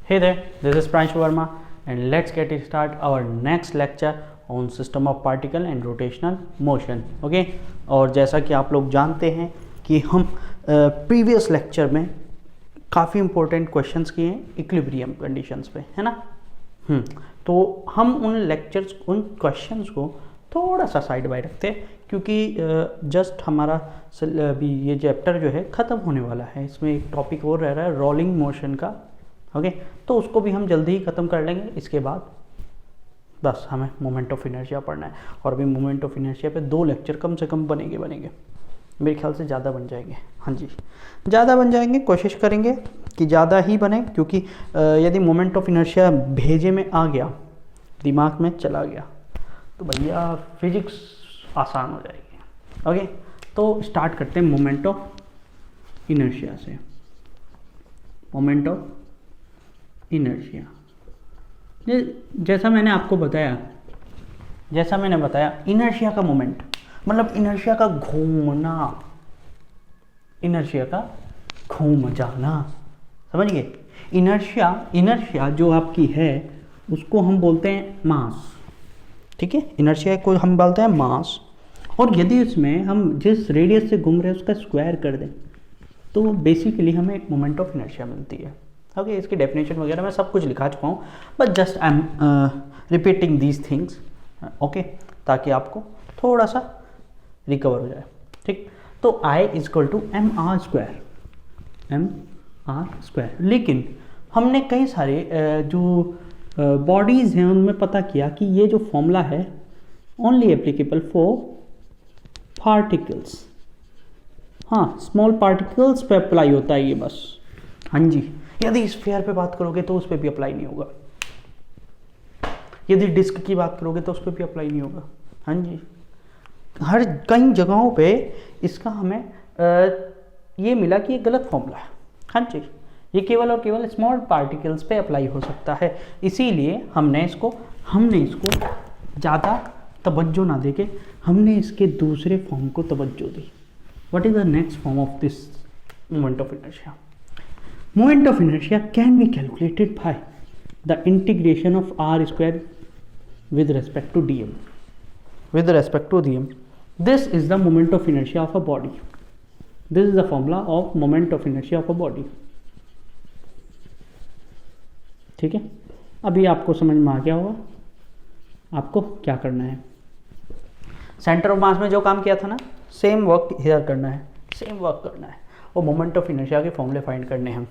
Hey there, this is Pranshu Verma and let's get it start our next lecture on system of particle and rotational motion. Okay? और जैसा कि आप लोग जानते हैं कि हम प्रीवियस लेक्चर में काफ़ी इंपॉर्टेंट क्वेश्चंस किए हैं इक्विलिब्रियम कंडीशंस पे, है ना। तो हम उन लेक्चर्स उन क्वेश्चंस को थोड़ा सा साइड बाय रखते हैं क्योंकि जस्ट हमारा अभी ये चैप्टर जो है ख़त्म होने वाला है। इसमें एक टॉपिक और रह रहा है रोलिंग मोशन का। ओके, तो उसको भी हम जल्दी ही ख़त्म कर लेंगे। इसके बाद बस हमें मोमेंट ऑफ इनर्शिया पढ़ना है और अभी मोमेंट ऑफ इनर्शिया पे 2 लेक्चर कम से कम बनेंगे। मेरे ख्याल से ज़्यादा बन जाएंगे। हाँ जी, ज़्यादा बन जाएंगे, कोशिश करेंगे कि ज़्यादा ही बने क्योंकि यदि मोमेंट ऑफ इनर्शिया भेजे में आ गया, दिमाग में चला गया, तो भैया फिजिक्स आसान हो जाएगी। ओके, तो स्टार्ट करते हैं मोमेंट ऑफ इनर्शिया से। मोमेंट ऑफ इनर्शिया, जैसा मैंने आपको बताया, इनर्शिया का मोमेंट मतलब इनर्शिया का घूमना, इनर्शिया का घूम जाना, समझ गए। इनर्शिया जो आपकी है उसको हम बोलते हैं मास, ठीक है। इनर्शिया को हम बोलते हैं मास, और यदि उसमें हम जिस रेडियस से घूम रहे हैं उसका स्क्वायर कर दें तो बेसिकली हमें मोमेंट ऑफ इनर्शिया मिलती है। ओके, इसकी डेफिनेशन वगैरह मैं सब कुछ लिखा चुका हूँ, but just I am repeating these things, okay, ताकि आपको थोड़ा सा रिकवर हो जाए, ठीक। तो I equal to mr square, लेकिन हमने कई सारे जो बॉडीज़ हैं उनमें पता किया कि ये जो फॉर्मूला है ओनली एप्लीकेबल फॉर पार्टिकल्स, हाँ, स्मॉल पार्टिकल्स पे अप्लाई होता है ये बस। हाँ जी, यदि स्फीयर पे बात करोगे तो उस पर भी अप्लाई नहीं होगा, यदि डिस्क की बात करोगे तो उस पर भी अप्लाई नहीं होगा। हाँ जी, हर कई जगहों पे इसका हमें ये मिला कि ये गलत फॉर्मूला है। हाँ जी, ये केवल और केवल स्मॉल पार्टिकल्स पे अप्लाई हो सकता है, इसीलिए हमने इसको ज़्यादा तवज्जो ना देके हमने इसके दूसरे फॉर्म को तवज्जो दी। What is the next form of this moment of inertia? Moment of inertia can be calculated by the integration of r square with respect to dm. This is the moment of inertia of a body. This is the formula of moment of inertia of a body. ठीक है, अभी आपको समझ में आ गया होगा आपको क्या करना है। सेंटर ऑफ मास में जो काम किया था ना, सेम वर्क हियर करना है, और मोमेंट ऑफ इनर्शिया के फॉर्मूले फाइंड करने हैं।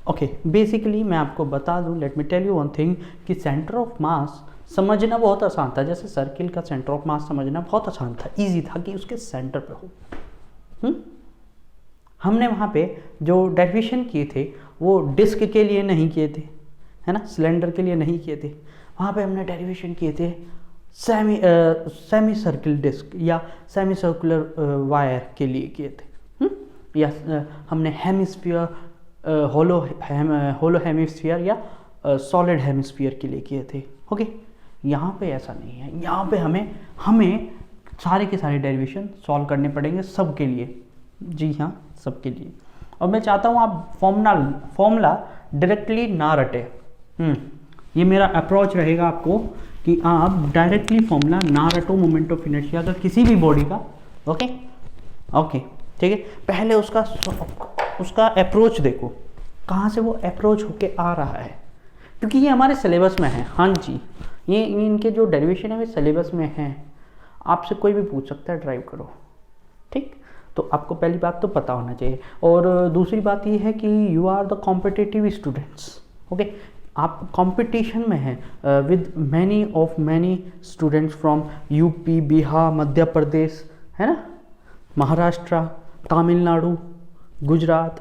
ओके, बेसिकली मैं आपको बता दूं, let me tell you one thing, कि सेंटर ऑफ मास समझना बहुत आसान था। जैसे सर्किल का सेंटर ऑफ मास समझना बहुत आसान था, इजी था कि उसके सेंटर पे हो। हमने वहाँ पे जो डेरिवेशन किए थे वो डिस्क के लिए नहीं किए थे, है ना, सिलेंडर के लिए नहीं किए थे। वहाँ पे हमने डेरिवेशन किए थे सेमी सर्किल डिस्क या सेमी सर्कुलर वायर के लिए किए थे, या हमने हेमिस्फीयर, होलो हेमिस्फीयर या सॉलिड हेमिस्फीयर के लिए किए थे। ओके, यहाँ पे ऐसा नहीं है। यहाँ पे हमें सारे के सारे डेरिवेशन सॉल्व करने पड़ेंगे सबके लिए। जी हाँ, सबके लिए। और मैं चाहता हूँ आप फॉर्मूला डायरेक्टली ना रटे। ये मेरा अप्रोच रहेगा आपको कि आप डायरेक्टली फॉर्मूला ना रटो मोमेंट ऑफ इनर्शिया का किसी भी बॉडी का। ओके, ठीक है। पहले उसका अप्रोच देखो, कहाँ से वो अप्रोच होके आ रहा है, क्योंकि ये हमारे सिलेबस में है। हाँ जी, ये इनके जो डेरिवेशन है वे सिलेबस में हैं। आपसे कोई भी पूछ सकता है, ड्राइव करो, ठीक। तो आपको पहली बात तो पता होना चाहिए, और दूसरी बात ये है कि you are the competitive students. Okay, आप कंपटीशन में हैं with many students from UP, Bihar, Madhya Pradesh, है ना, महाराष्ट्र, तमिलनाडु, गुजरात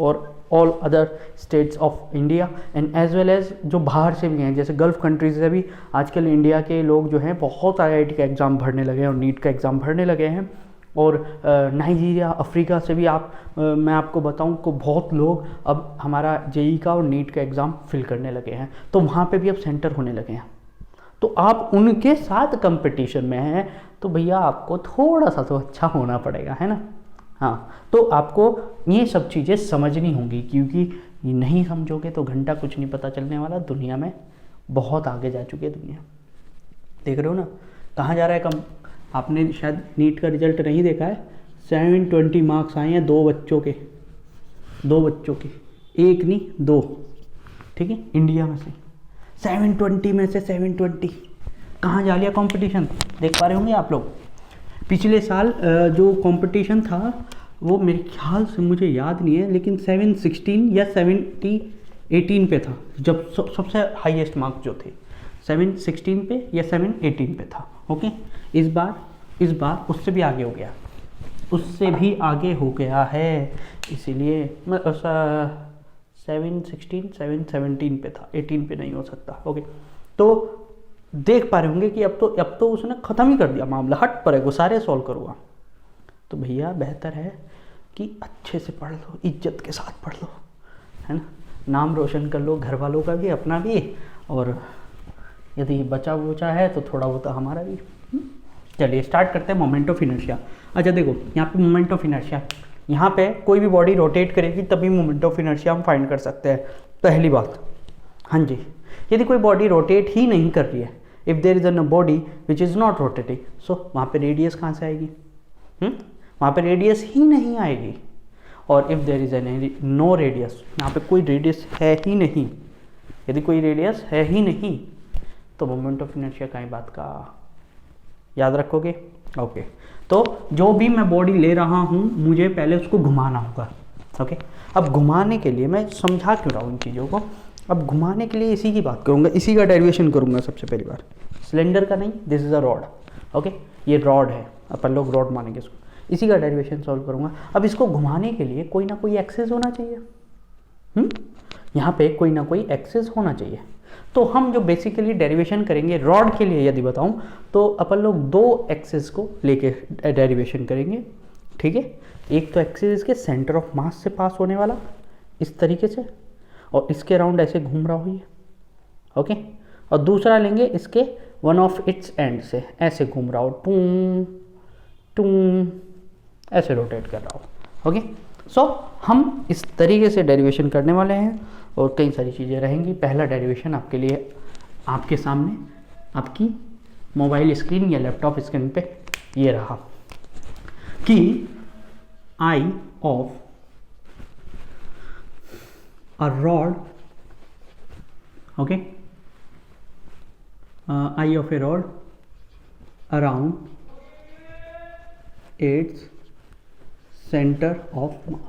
और all other states of India, and as well as जो बाहर से भी हैं, जैसे गल्फ कंट्रीज से भी आजकल इंडिया के लोग जो हैं बहुत IIT का एग्ज़ाम भरने लगे हैं और नीट का एग्ज़ाम भरने लगे हैं। और नाइजीरिया, अफ्रीका से भी मैं आपको बताऊं को बहुत लोग अब हमारा JEE का और नीट का एग्ज़ाम फिल करने लगे हैं, तो वहाँ पे भी अब सेंटर होने लगे हैं। तो आप उनके साथ कंपटीशन में हैं, तो भैया आपको थोड़ा सा तो अच्छा होना पड़ेगा, है ना। हाँ, तो आपको ये सब चीज़ें समझनी होंगी, क्योंकि ये नहीं समझोगे तो घंटा कुछ नहीं पता चलने वाला। दुनिया में बहुत आगे जा चुकी है दुनिया, देख रहे हो ना कहाँ जा रहा है कम। आपने शायद नीट का रिजल्ट नहीं देखा है, 720 मार्क्स आए हैं दो बच्चों के, एक नहीं दो, ठीक है, इंडिया में से 720 में से 720 कहाँ जा लिया कंपटीशन, देख पा रहे होंगे आप लोग। पिछले साल जो कंपटीशन था वो मेरे ख्याल से, मुझे याद नहीं है, लेकिन 716 या 718 पे था, जब सबसे हाईएस्ट मार्क्स जो थे 716 पे या 718 पे था। ओके, इस बार उससे भी आगे हो गया, उससे भी आगे हो गया है, इसीलिए 716 717 पे था, 18 पे नहीं हो सकता। ओके, तो देख पा रहे होंगे कि अब तो उसने ख़त्म ही कर दिया मामला, हट पर है वो सारे सॉल्व करूँगा। तो भैया बेहतर है कि अच्छे से पढ़ लो, इज्जत के साथ पढ़ लो, है ना, नाम रोशन कर लो, घर वालों का भी अपना भी, और यदि बचा वचा है तो थोड़ा बहुत हमारा भी। चलिए स्टार्ट करते हैं मोमेंट ऑफ इनर्शिया। अच्छा देखो यहाँ पे मोमेंट ऑफ इनर्शिया, यहाँ पे कोई भी बॉडी रोटेट करेगी तभी मोमेंट ऑफ इनर्शिया हम फाइंड कर सकते हैं, पहली बात। हाँ जी, यदि कोई बॉडी रोटेट ही नहीं कर रही है, if there is a body which is not rotating, so वहाँ पे रेडियस कहाँ से आएगी? वहाँ पे रेडियस ही नहीं आएगी। और if there is an no radius, यहाँ पे कोई रेडियस है ही नहीं, यदि कोई रेडियस है ही नहीं तो मोमेंट ऑफ इनर्शिया का ही बात का, याद रखोगे। ओके, तो जो भी मैं बॉडी ले रहा हूँ मुझे पहले उसको घुमाना होगा। ओके, अब घुमाने के लिए मैं समझा क्यों रहा हूँ इन चीज़ों को, अब घुमाने के लिए इसी की बात करूँगा, इसी का डेरिवेशन करूँगा सबसे पहली बार। सिलेंडर का नहीं, this is a rod. Okay, ये रॉड है, अपन लोग रॉड मानेंगे इसको, इसी का डेरिवेशन सॉल्व करूँगा। अब इसको घुमाने के लिए कोई ना कोई एक्सिस होना चाहिए, यहाँ पे कोई ना कोई एक्सिस होना चाहिए। तो हम जो बेसिकली डेरिवेशन करेंगे रॉड के लिए यदि बताऊँ तो अपन लोग दो एक्सिस को लेके डेरिवेशन करेंगे, ठीक है। एक तो एक्सिस इसके सेंटर ऑफ मास से पास होने वाला इस तरीके से, और इसके अराउंड ऐसे घूम रहा हो ये, ओके, और दूसरा लेंगे इसके वन ऑफ इट्स एंड से ऐसे घूम रहा हो, टूम टूम ऐसे रोटेट कर रहा हो। ओके, सो हम इस तरीके से डेरिवेशन करने वाले हैं और कई सारी चीज़ें रहेंगी। पहला डेरिवेशन आपके लिए आपके सामने आपकी मोबाइल स्क्रीन या लैपटॉप स्क्रीन पे ये रहा कि I of a rod, okay, I of a rod around its centre of mass.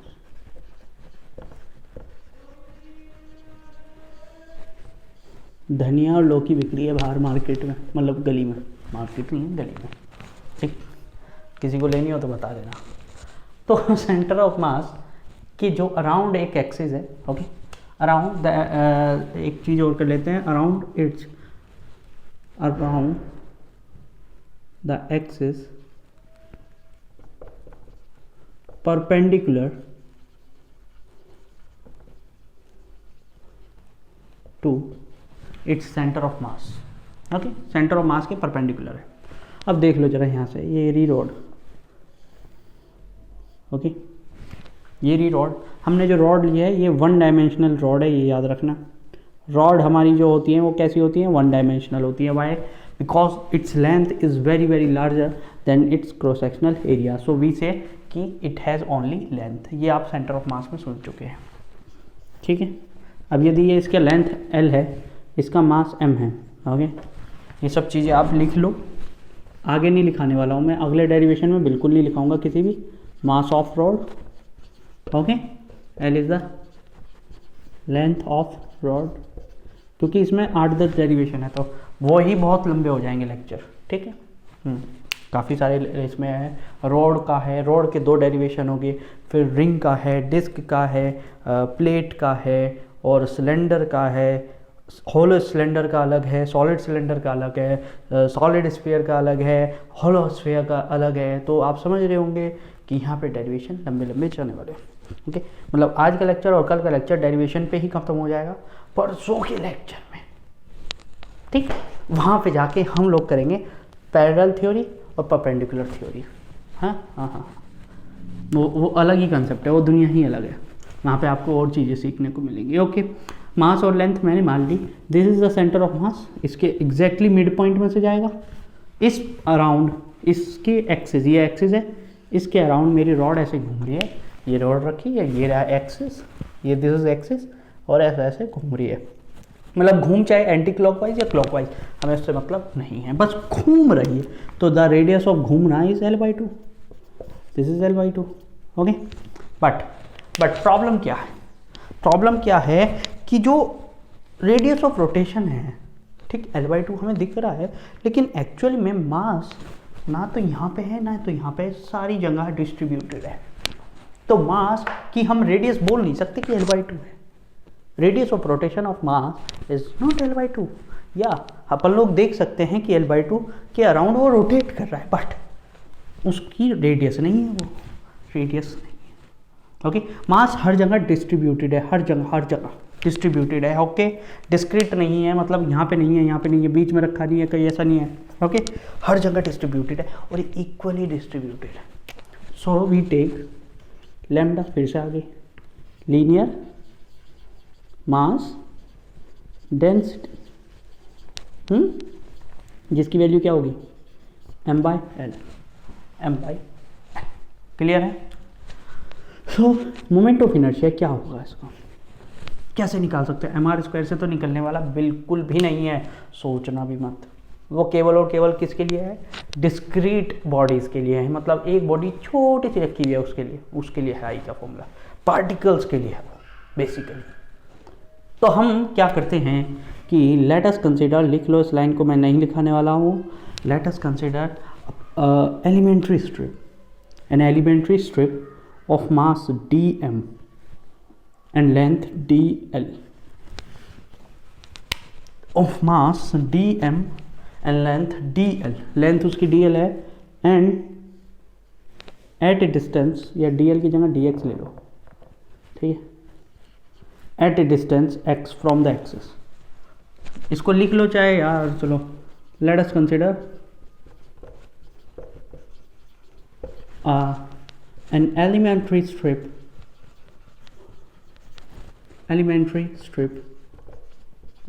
धनिया और लौकी बिक रही है बाहर मार्केट में, मतलब गली में, मार्केट नहीं है गली में, ठीक, किसी को लेनी हो तो बता देना। तो सेंटर ऑफ मास की जो अराउंड एक एक्सिस है, ओके, अराउंड एक चीज़ और कर लेते हैं, around its, around the axis perpendicular to its centre of mass. Okay, centre of mass के परपेंडिकुलर है। अब देख लो जरा यहाँ से, ये री रॉड, ओके, ये री रॉड, हमने जो रॉड लिया है ये वन डायमेंशनल रॉड है, ये याद रखना। रॉड हमारी जो होती हैं वो कैसी होती हैं? वन डायमेंशनल होती है। Why? Because its length is very very larger than its cross sectional area, so we say कि इट हैज़ ओनली लेंथ। ये आप सेंटर ऑफ मास में सुन चुके हैं, ठीक है। अब यदि ये इसका लेंथ L है, इसका मास M है, ओके, ये सब चीज़ें आप लिख लो, आगे नहीं लिखाने वाला हूँ मैं, अगले डेरिवेशन में बिल्कुल नहीं लिखाऊंगा किसी भी। Mass of rod, okay, L is the length of rod, क्योंकि इसमें 8-10 डेरिवेशन है तो वो ही बहुत लंबे हो जाएंगे लेक्चर, ठीक है। काफ़ी सारे इसमें है। रॉड का है, रॉड के 2 डेरिवेशन हो गए, फिर रिंग का है, डिस्क का है, प्लेट का है, और सिलेंडर का है। होलो सिलेंडर का अलग है, सॉलिड सिलेंडर का अलग है, सॉलिड स्फीयर का अलग है, होलो स्फीयर का अलग है। तो आप समझ रहे होंगे कि यहाँ पे डेरिवेशन लंबे लंबे चलने वाले हैं, ओके। मतलब आज का लेक्चर और कल का लेक्चर डेरिवेशन पे ही खत्म हो जाएगा, परसों के लेक्चर में, ठीक, वहाँ पे जाके हम लोग करेंगे पैरेलल थ्योरी और परपेंडिकुलर थ्योरी। हाँ हाँ हाँ, वो अलग ही कंसेप्ट है, वो दुनिया ही अलग है। वहाँ पे आपको और चीज़ें सीखने को मिलेंगी। ओके, मास और लेंथ मैंने मान ली। This is the centre of mass, इसके एग्जैक्टली मिड पॉइंट में से जाएगा। इस अराउंड इसके एक्सिस, ये एक्सिस है, इसके अराउंड मेरी रॉड ऐसे घूम रही है, ये रॉड रखी है, ये रहा एक्सिस, ये दिस इज एक्सिस, और ऐसे ऐसे घूम रही है। मतलब घूम चाहे एंटी क्लॉकवाइज या क्लॉकवाइज, हमें उससे मतलब नहीं है, बस घूम रही है। तो द रेडियस ऑफ घूमना is L/2, this is L/2। Okay, but problem क्या है? प्रॉब्लम क्या है कि जो रेडियस ऑफ रोटेशन है, ठीक, L/2 हमें दिख रहा है, लेकिन एक्चुअली में मास ना तो यहाँ पे है ना तो यहाँ पे, सारी जगह डिस्ट्रीब्यूटेड है। तो मास की हम रेडियस बोल नहीं सकते कि L/2 है। Radius of rotation of mass is not L/2। या अपन लोग देख सकते हैं कि L/2 के अराउंड वो रोटेट कर रहा है, बट उसकी रेडियस नहीं है, वो रेडियस नहीं है। ओके, मास हर जगह डिस्ट्रीब्यूटेड है, हर जगह डिस्ट्रीब्यूटेड है। ओके, डिस्क्रीट नहीं है, मतलब यहाँ पे नहीं है, यहाँ पे नहीं है, बीच में रखा नहीं है, कहीं ऐसा नहीं है। ओके, हर जगह डिस्ट्रीब्यूटेड है और इक्वली डिस्ट्रीब्यूटेड है। सो वी टेक लैम्डा, फिर से आगे, लीनियर मास डेंसिटी, जिसकी वैल्यू क्या होगी, m/L, m/L। क्लियर है? सो मोमेंट ऑफ इनर्शिया क्या होगा, इसका कैसे निकाल सकते हैं? mr² से तो निकलने वाला बिल्कुल भी नहीं है, सोचना भी मत। वो केवल और केवल किसके लिए है? डिस्क्रीट बॉडीज़ के लिए है, मतलब एक बॉडी छोटी सी रखी हुई है उसके लिए है आई का फॉर्मूला। पार्टिकल्स के लिए है बेसिकली। तो हम क्या करते हैं कि लेट अस कंसिडर, लिख लो इस लाइन को, मैं नहीं लिखाने वाला हूँ। Let us consider elementary strip, an elementary strip of mass dm and length dl, of mass dm and length dl, length उसकी dl है, and at a distance, या dl की जगह dx ले लो, ठीक है, at a distance x from the axis। इसको लिख लो चाहे यार, चलो let us consider an elementary strip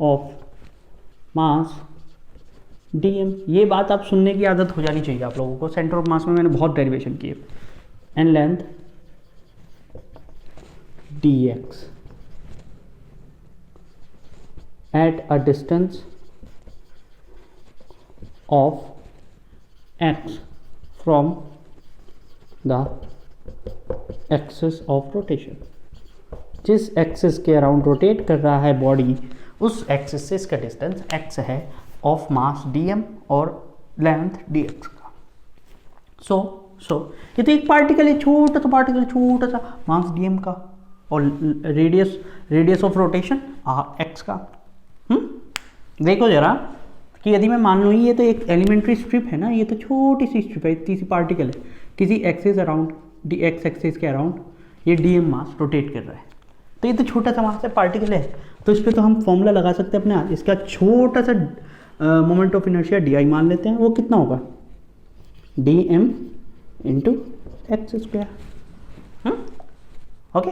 of mass dm। ये बात आप सुनने की आदत हो जानी चाहिए आप लोगों को, सेंटर ऑफ मास में मैंने बहुत डेरिवेशन किए। And length dx at a distance of x from the axis of rotation। जिस एक्सिस के अराउंड रोटेट कर रहा है बॉडी, उस एक्सिस से इसका डिस्टेंस x है, ऑफ मास dm और लेंथ dx का। सो ये तो एक पार्टिकल है, छोटा सा मास dm का, और रेडियस ऑफ रोटेशन x का। देखो जरा कि यदि मैं मान लूँ ये तो एक एलिमेंट्री स्ट्रिप है ना, ये तो छोटी सी स्ट्रिप है, इतनी सी पार्टिकल है, किसी एक्सिस अराउंड, dx एक्सिस के अराउंड ये dm मास रोटेट कर रहा है, तो ये तो छोटा सा मास है, पार्टिकल है। तो इस पर तो हम फॉर्मूला लगा सकते हैं अपने हाथ। इसका छोटा सा मोमेंट ऑफ इनर्शिया di मान लेते हैं, वो कितना होगा, dm into x square. Okay,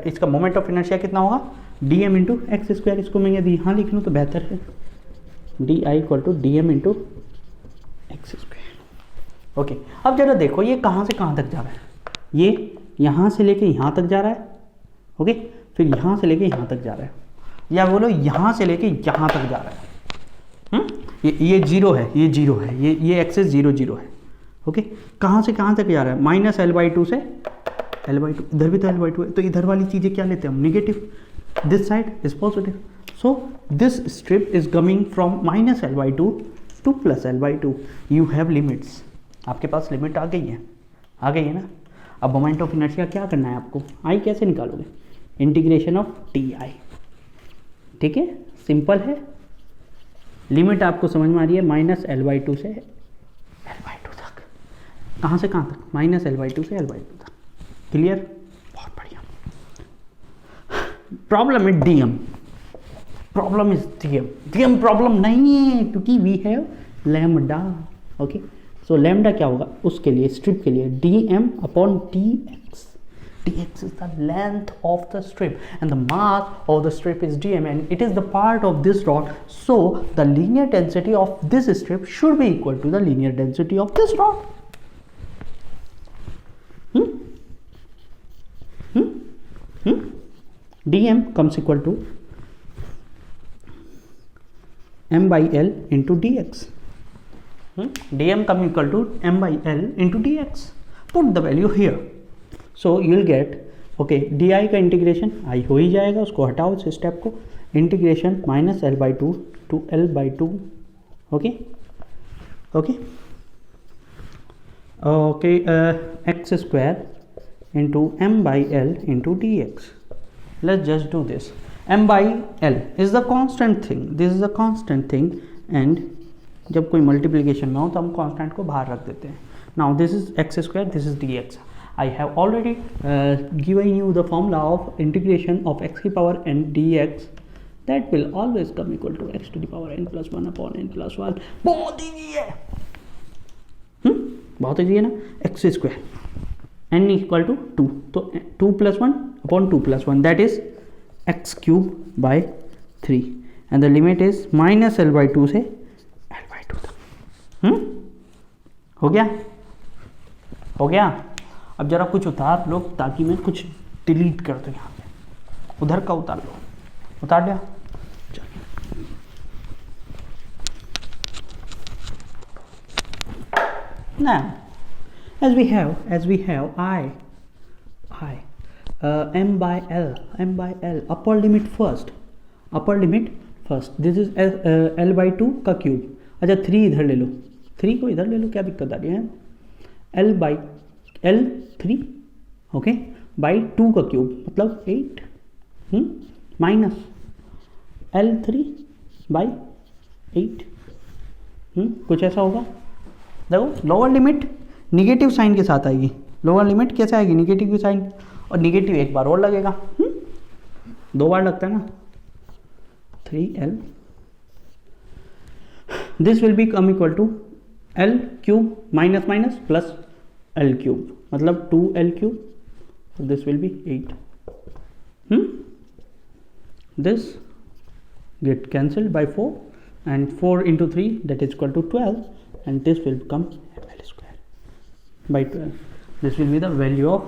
इसका मोमेंट ऑफ इनर्शिया कितना होगा, dm इंटू एक्स स्क्वायर। इसको मैं यदि यहाँ लिख लूँ तो बेहतर है, di equal to dm into x square. Okay, अब जरा देखो ये कहाँ से कहाँ तक जा रहा है, ये यहाँ से लेके यहाँ तक जा रहा है, ओके, फिर यहाँ से लेके यहाँ तक जा रहा है, या बोलो यहाँ से लेके यहाँ तक जा रहा है। ये जीरो है, ये एक्सेस 0 0 है। ओके, कहाँ से कहाँ तक जा रहा है, -L/2 से L/2, इधर भी तो L/2 है, तो इधर वाली चीज़ें क्या लेते हैं हम, negative, this side is positive. So this strip is coming from -L/2 to +L/2। You have limits, आपके पास लिमिट आ गई है ना। अब मोमेंट ऑफ इनर्शिया क्या करना है आपको, आई कैसे निकालोगे, इंटीग्रेशन ऑफ ti, ठीक है, सिंपल है। लिमिट आपको समझ में आ रही है, -L/2 से L/2 तक, कहाँ से कहाँ तक, -L/2 से L/2 तक। क्लियर, बहुत बढ़िया। प्रॉब्लम है dm, dm प्रॉब्लम नहीं है, क्योंकि we have lambda. Okay, so lambda क्या होगा उसके लिए, स्ट्रिप के लिए, dm upon dx। dx is the length of the strip and the mass of the strip is dm and it is the part of this rod, so the linear density of this strip should be equal to the linear density of this rod. dm comes equal to m by l into dx. dm come equal to m by l into dx. Put the value here, so you will get okay di का integration i हो ही जाएगा, उसको हटाओ इस step को, integration minus L by two to L by two. Okay okay okay x square into m by l into dx. Let's just do this. m by l is the constant thing, this is a constant thing, and जब कोई multiplication में हो तो हम constant को बाहर रख देते हैं. Now this is x square, this is dx. I have already given you the formula of integration of x की power n dx, that will always come equal to x to the power n plus 1 upon n plus 1. बहुत easy है, बहुत easy है ना. X square n equal to 2, तो 2 plus 1 upon 2 plus 1 that is x cube by 3 and the limit is minus L by two से L by two तक. हो गया, हो गया. अब जरा कुछ उतार लो ताकि मैं कुछ डिलीट कर दूँ यहाँ पे. उधर का उतार लो, उतार लिया. Now as we have I m by l upper limit first, this is l by 2 का क्यूब. अच्छा 3 इधर ले लो, 3 को इधर ले लो, क्या दिक्कत आ रही है. l by l 3 okay by 2 का क्यूब मतलब 8 माइनस l 3 बाई 8. कुछ ऐसा होगा. देखो लोअर लिमिट निगेटिव साइन के साथ आएगी, लोअर लिमिट कैसे आएगी, निगेटिव की साइन, और निगेटिव एक बार और लगेगा. 2 बार लगता है ना. 3l this will be come equal to l cube minus minus plus l cube मतलब 2l cube, this will be 8. This get cancelled by 4 and 4 into 3 that is equal to 12 and this will become ml square by 12. This will be the value of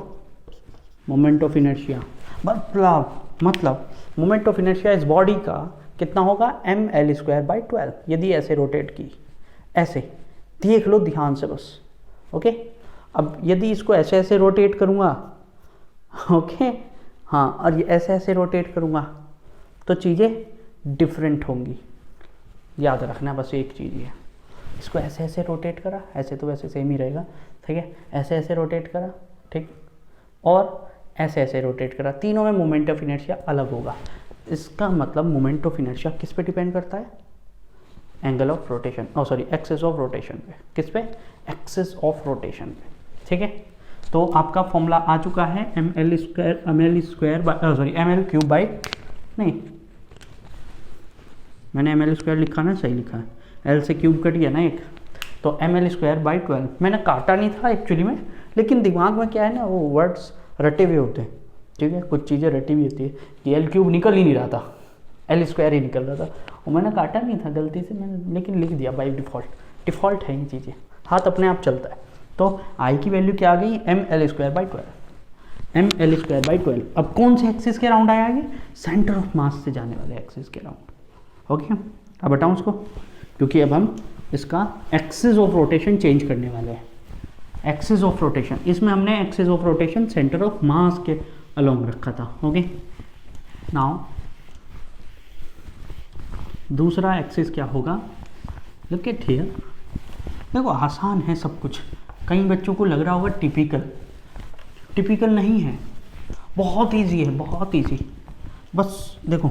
moment of inertia. मतलब moment of inertia इस body का कितना होगा, M L square by 12. यदि ऐसे rotate की, ऐसे देख लो ध्यान से बस. ओके अब यदि इसको ऐसे ऐसे रोटेट करूँगा, ओके हाँ, और ये ऐसे ऐसे रोटेट करूँगा तो चीज़ें डिफरेंट होंगी. याद रखना बस एक चीज़ है, इसको ऐसे ऐसे रोटेट करा, ऐसे तो वैसे सेम ही रहेगा, ठीक है. ऐसे ऐसे रोटेट करा, ठीक, और ऐसे ऐसे रोटेट करा, तीनों में मोमेंट ऑफ इनर्शिया अलग होगा. इसका मतलब मोमेंट ऑफ इनर्शिया किस पे डिपेंड करता है, angle of rotation, sorry axis of rotation पे. किस पे, एक्सिस ऑफ रोटेशन पे, ठीक है. तो आपका फॉर्मूला आ चुका है M L square sorry M L cube by, नहीं मैंने एम एल स्क्वायर लिखा ना, सही लिखा है, एल से क्यूब कट गया ना एक, तो एम एल स्क्वायर बाई 12. मैंने काटा नहीं था एक्चुअली में, लेकिन दिमाग में क्या है ना, वो वर्ड्स रटे हुए होते हैं, ठीक है. कुछ चीज़ें रटी हुई होती है कि एल क्यूब निकल ही नहीं रहा था, एल स्क्वायर ही निकल रहा था, और मैंने काटा नहीं था गलती से मैंने, लेकिन लिख दिया बाई डिफ़ॉल्ट है ये चीज़ें, हाथ अपने आप चलता है. तो आई की वैल्यू क्या आ गई, M L square by 12, M L square by 12. अब कौन से एक्सिस के राउंड आया ये, सेंटर ऑफ मास से जाने वाले एक्सिस के राउंड. ओके अब बताऊँ उसको, क्योंकि अब हम इसका एक्सिस ऑफ रोटेशन चेंज करने वाले हैं. एक्सिस ऑफ रोटेशन, इसमें हमने axis of rotation centre of mass के अलोंग रखा था. ओके नाउ दूसरा एक्सिस क्या होगा, लुक एट हियर. देखो आसान है सब कुछ, कई बच्चों को लग रहा होगा टिपिकल नहीं है, बहुत इजी है, बहुत इजी. बस देखो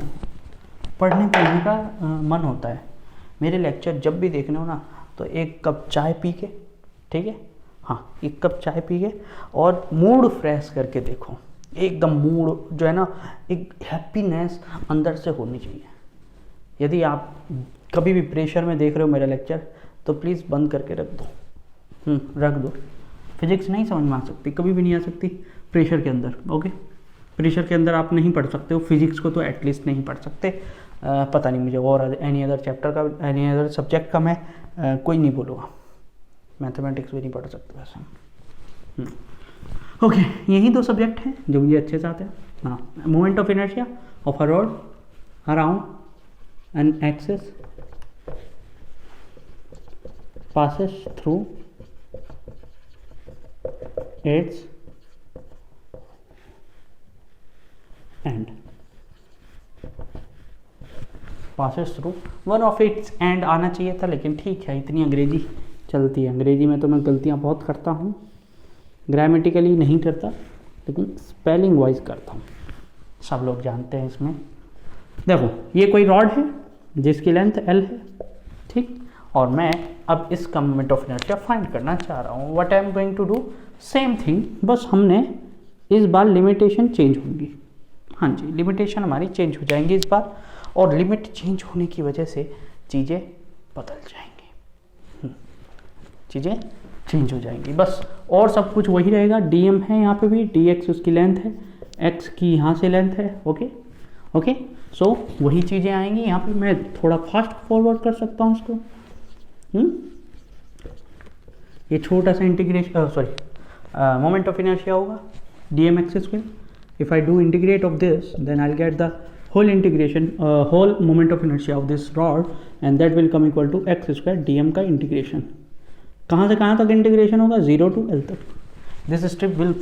पढ़ने पढ़ने का मन होता है. मेरे लेक्चर जब भी देखने हो ना, तो एक कप चाय पी के, ठीक है, हाँ एक कप चाय पी के और मूड फ्रेश करके देखो. एकदम मूड जो है ना, एक हैप्पीनेस अंदर से होनी चाहिए. यदि आप कभी भी प्रेशर में देख रहे हो मेरा लेक्चर, तो प्लीज़ बंद करके रख दो, रख दो. फिजिक्स नहीं समझ में आ सकती, कभी भी नहीं आ सकती, प्रेशर के अंदर। ओके, प्रेशर के अंदर आप नहीं पढ़ सकते हो, फिजिक्स को तो एटलीस्ट नहीं पढ़ सकते। पता नहीं मुझे और एनी अदर चैप्टर का, एनी अदर सब्जेक्ट का मैं कोई नहीं बोलूँगा। मैथमेटिक्स भी नहीं पढ़ सकते वैसे। ओके, यही दो सब्जेक्ट हैं जो मुझे अच्छे से आते हैं। हाँ, moment of inertia of a rod around an axis passes through its end, passes through one of its end आना चाहिए था, लेकिन ठीक है, इतनी अंग्रेजी चलती है। अंग्रेजी में तो मैं गलतियाँ बहुत करता हूँ, ग्रामेटिकली नहीं करता लेकिन स्पेलिंग वाइज करता हूँ, सब लोग जानते हैं। इसमें देखो, ये कोई रॉड है जिसकी लेंथ L है, ठीक, और मैं अब इसका मोमेंट ऑफ इनर्शिया फाइंड करना चाह रहा हूँ। What I am going to do, same thing, बस हमने इस बार लिमिटेशन चेंज होंगी। हाँ जी, लिमिटेशन हमारी चेंज हो जाएंगी इस बार, और लिमिट चेंज होने की वजह से चीज़ें बदल जाएंगी, चीज़ें चेंज हो जाएंगी बस, और सब कुछ वही रहेगा। dm है यहाँ पे भी, dx उसकी लेंथ है, x की यहाँ से लेंथ है। ओके ओके, सो वही चीज़ें आएंगी यहाँ पे। मैं थोड़ा फास्ट फॉरवर्ड कर सकता हूँ उसको। ये छोटा सा integration, sorry, moment of inertia होगा dm x स्क्वायर। If I do integrate of this, then I get the whole integration, whole moment of inertia of this rod, and that will come equal to x square dm का integration. कहाँ से कहाँ तक integration होगा, 0 to L तक। This strip will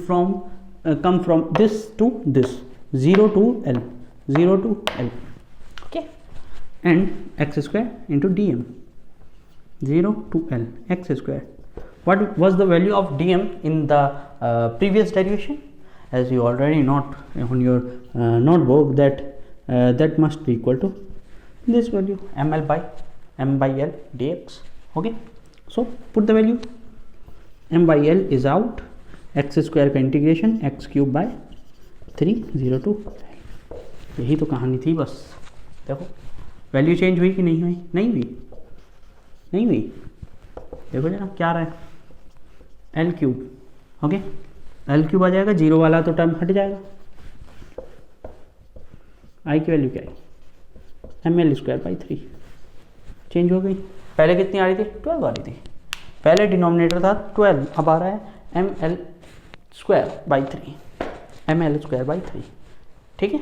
come from this to this, 0 to L, 0 to L, okay, and x square into dm, 0 to L, x square. What was the value of dm in the previous derivation? As you already note on your notebook that that must be equal to this value, ml by m by L dx. Okay, so put the value, m by L is out, x square का integration x cube by 3, 0 to L। यही तो कहानी थी बस। देखो value change हुई कि नहीं हुई, नहीं हुई, नहीं हुई। देखो जरा क्या रहा है, L cube. Okay, L cube आ जाएगा, 0 वाला तो टर्म हट जाएगा। I की वैल्यू क्या है, ml स्क्वायर बाई 3, चेंज हो गई। पहले कितनी आ रही थी, 12 आ रही थी। पहले डिनोमिनेटर था 12, अब आ रहा है ml square by 3, ml square by 3, ठीक है।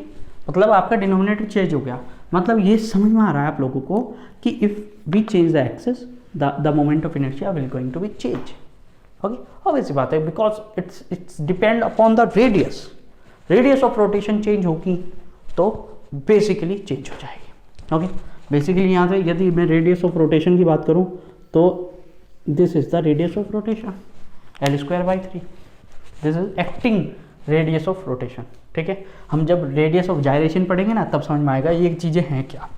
मतलब आपका डिनोमिनेटर चेंज हो गया। मतलब ये समझ में आ रहा है आप लोगों को कि if we change the axis, the moment of inertia will going to be change. Okay, obvious बात है, because it's depend upon the radius of rotation change होगी तो बेसिकली चेंज हो जाएगी। ओके, बेसिकली यहाँ से यदि मैं रेडियस ऑफ रोटेशन की बात करूँ तो this is the radius of rotation, L square by 3, this is acting radius of rotation, ठीक है। हम जब रेडियस ऑफ जायरेशन पढ़ेंगे ना तब समझ में आएगा ये चीज़ें हैं क्या।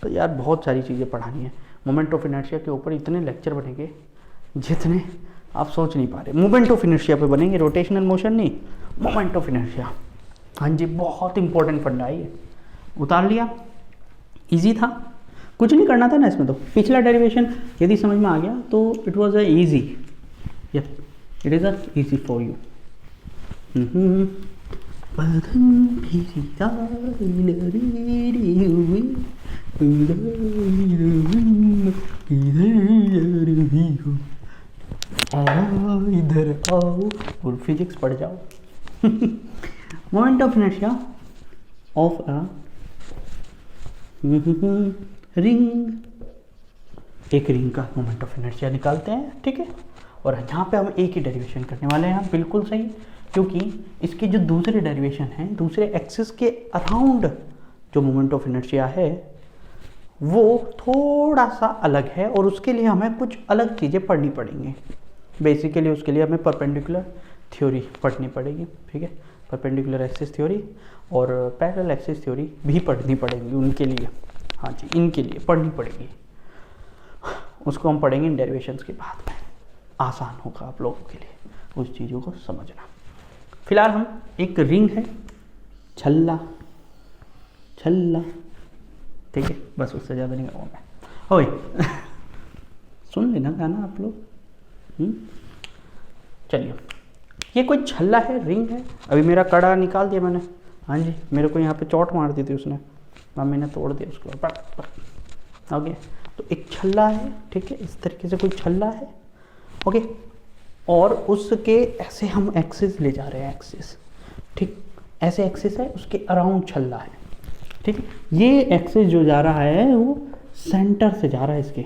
तो यार बहुत सारी चीज़ें पढ़ानी है। मोमेंट ऑफ इनर्शिया के ऊपर इतने लेक्चर बनेंगे जितने आप सोच नहीं पा रहे। मोमेंट ऑफ इनर्शिया पे बनेंगे, रोटेशनल मोशन नहीं, मोमेंट ऑफ इनर्शिया। हाँ जी, बहुत इंपॉर्टेंट फंडा है ये। उतार लिया, इजी था, कुछ नहीं करना था ना इसमें। तो पिछला डेरिवेशन यदि समझ में आ गया तो it was a easy, it is a easy for you. इधर आओ और फिजिक्स पढ़ जाओ। Moment of inertia of a ring, एक रिंग का मोमेंट ऑफ इनर्शिया निकालते हैं, ठीक है। और यहाँ पे हम एक ही डेरिवेशन करने वाले हैं, बिल्कुल सही, क्योंकि इसकी जो दूसरे डेरिवेशन है, दूसरे एक्सिस के अराउंड जो मोमेंट ऑफ इनर्शिया है वो थोड़ा सा अलग है, और उसके लिए हमें कुछ अलग चीज़ें पढ़नी पड़ेंगी। बेसिकली उसके लिए हमें परपेंडिकुलर थ्योरी पढ़नी पड़ेगी, ठीक है। परपेंडिकुलर एक्सिस थ्योरी और पैरेलल एक्सिस थ्योरी भी पढ़नी पड़ेगी उनके लिए। हाँ जी, इनके लिए पढ़नी पड़ेगी, उसको हम पढ़ेंगे इन डेरिवेशंस के बाद में। आसान होगा आप लोगों के लिए उस चीज़ों को समझना। फिलहाल हम एक रिंग है, छल्ला छल्ला, ठीक है, बस उससे ज़्यादा नहीं कहूँगा मैं। ओए सुन लेना गाना आप लोग। चलिए ये कोई छल्ला है, रिंग है? अभी मेरा कड़ा निकाल दिया मैंने, हाँ जी, मेरे को यहाँ पे चोट मार दी थी उसने, मम्मी ने तोड़ दिया उसको। ओके, तो एक छल्ला है, ठीक है, इस तरीके से कोई छल्ला है। ओके, और उसके ऐसे हम एक्सिस ले जा रहे हैं, एक्सिस, ठीक, ऐसे एक्सिस है, उसके अराउंड छल्ला है, ठीक है। ये एक्सिस जो जा रहा है वो सेंटर से जा रहा है,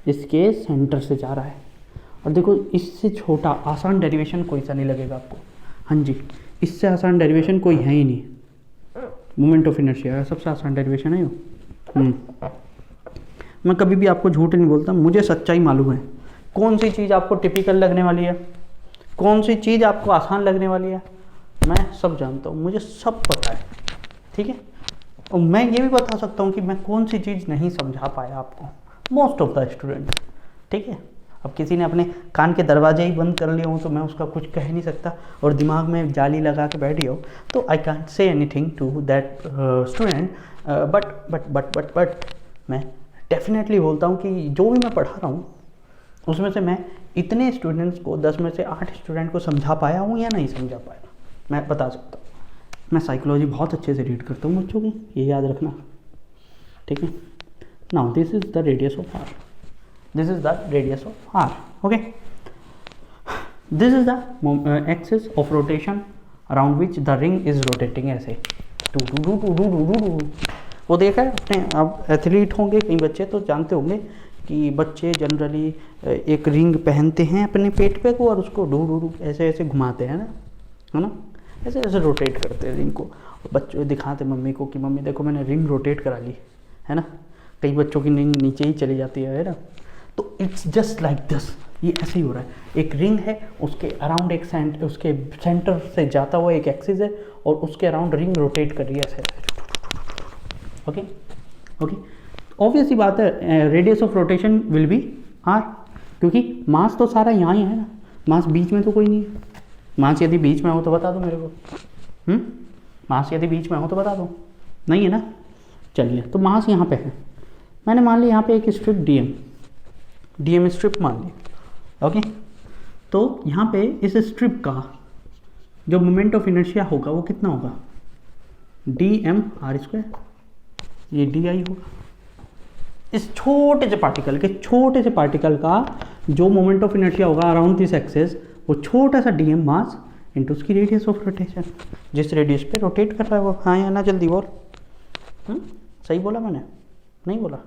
इसके सेंटर से जा रहा है। और देखो, इससे छोटा आसान डेरिवेशन कोई सा नहीं लगेगा आपको, हाँ जी, इससे आसान डेरिवेशन कोई है ही नहीं। मोमेंट ऑफ इनर्शिया सबसे आसान डेरिवेशन है यो। मैं कभी भी आपको झूठ नहीं बोलता, मुझे सच्चाई मालूम है कौन सी चीज़ आपको टिपिकल लगने वाली है, कौन सी चीज़ आपको आसान लगने वाली है, मैं सब जानता हूँ, मुझे सब पता है, ठीक है। और मैं ये भी बता सकता हूँ कि मैं कौन सी चीज़ नहीं समझा पाया आपको, मोस्ट ऑफ द स्टूडेंट, ठीक है। अब किसी ने अपने कान के दरवाजे ही बंद कर लिए हो तो मैं उसका कुछ कह नहीं सकता, और दिमाग में जाली लगा के बैठी हो तो I can't say anything to that student. But मैं डेफिनेटली बोलता हूँ कि जो भी मैं पढ़ा रहा हूँ उसमें से मैं इतने स्टूडेंट्स को 10 में से 8 स्टूडेंट को समझा पाया हूँ या नहीं समझा पाया, मैं बता सकता हूँ। मैं साइकोलॉजी बहुत अच्छे से रीड करता हूँ बच्चों की, ये याद रखना, ठीक है। Now this is the radius of R, this is the radius of r, okay, this is the axis of rotation around which the ring is rotating, ऐसे वो देखा है अपने, आप एथलीट होंगे कई बच्चे तो जानते होंगे कि बच्चे जनरली एक रिंग पहनते हैं अपने पेट पे को और उसको डू ऐसे ऐसे घुमाते हैं ना, है ना, ऐसे ऐसे रोटेट करते हैं रिंग को, और बच्चे दिखाते मम्मी को कि मम्मी देखो मैंने रिंग रोटेट करा ली, है ना। कई बच्चों की रिंग नीचे ही चली जाती है ना। तो इट्स जस्ट लाइक दिस, ये ऐसे ही हो रहा है, एक रिंग है, उसके अराउंड एक उसके सेंटर से जाता हुआ एक एक्सिस है और उसके अराउंड रिंग रोटेट कर रही है ऐसे। ओके ओके, ऑब्वियस ही बात है, radius of rotation will be R, क्योंकि मास तो सारा यहाँ ही है ना, मास बीच में तो कोई नहीं है। मास यदि बीच में हो तो बता दो मेरे को, मास यदि बीच में हो तो बता दो, नहीं है ना। चलिए, तो मास यहाँ पे है, मैंने मान लिया यहाँ पे एक स्ट्रिप डीएम स्ट्रिप मान ली, ओके। तो यहाँ पे इस स्ट्रिप का जो मोमेंट ऑफ इनर्शिया होगा वो कितना होगा, dm r², ये di होगा। इस छोटे से पार्टिकल का जो मोमेंट ऑफ इनर्शिया होगा अराउंड दिस एक्सिस, वो छोटा सा dm मास इंटू उसकी रेडियस ऑफ रोटेशन, जिस रेडियस पे रोटेट कर रहा है वो। हाँ या ना, जल्दी बोल। सही बोला मैंने, नहीं बोला?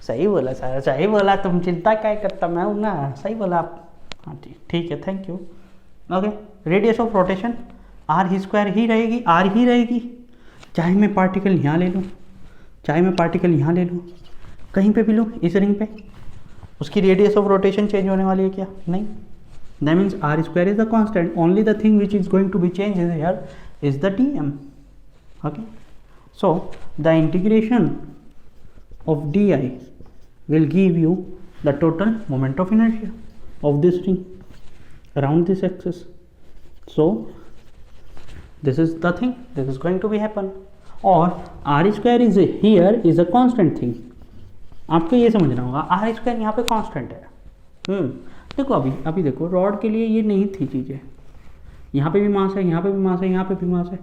सही बोला सर, सही बोला, तुम चिंता क्या करता, मैं हूँ ना, सही बोला आप। हाँ ठीक है, thank you. Okay, radius of rotation r² ही रहेगी, r ही रहेगी, चाहे मैं पार्टिकल यहाँ ले लूँ, चाहे मैं पार्टिकल यहाँ ले लूँ, कहीं पे भी लूँ इस रिंग पे, उसकी रेडियस ऑफ रोटेशन चेंज होने वाली है क्या? नहीं। That means r² is the constant, only the thing which is going to be change is here is the dm। Okay, so the integration of di will give you the total moment of inertia of this ring around this axis. So this is the thing, this is going to be happen, और r² is here is a constant thing। आपको ये समझना होगा, r² यहाँ पे constant है। देखो अभी देखो, रॉड के लिए ये नहीं थी चीज़ें, यहाँ पे भी मास है, यहाँ पे भी मास है, यहाँ पे भी मास है,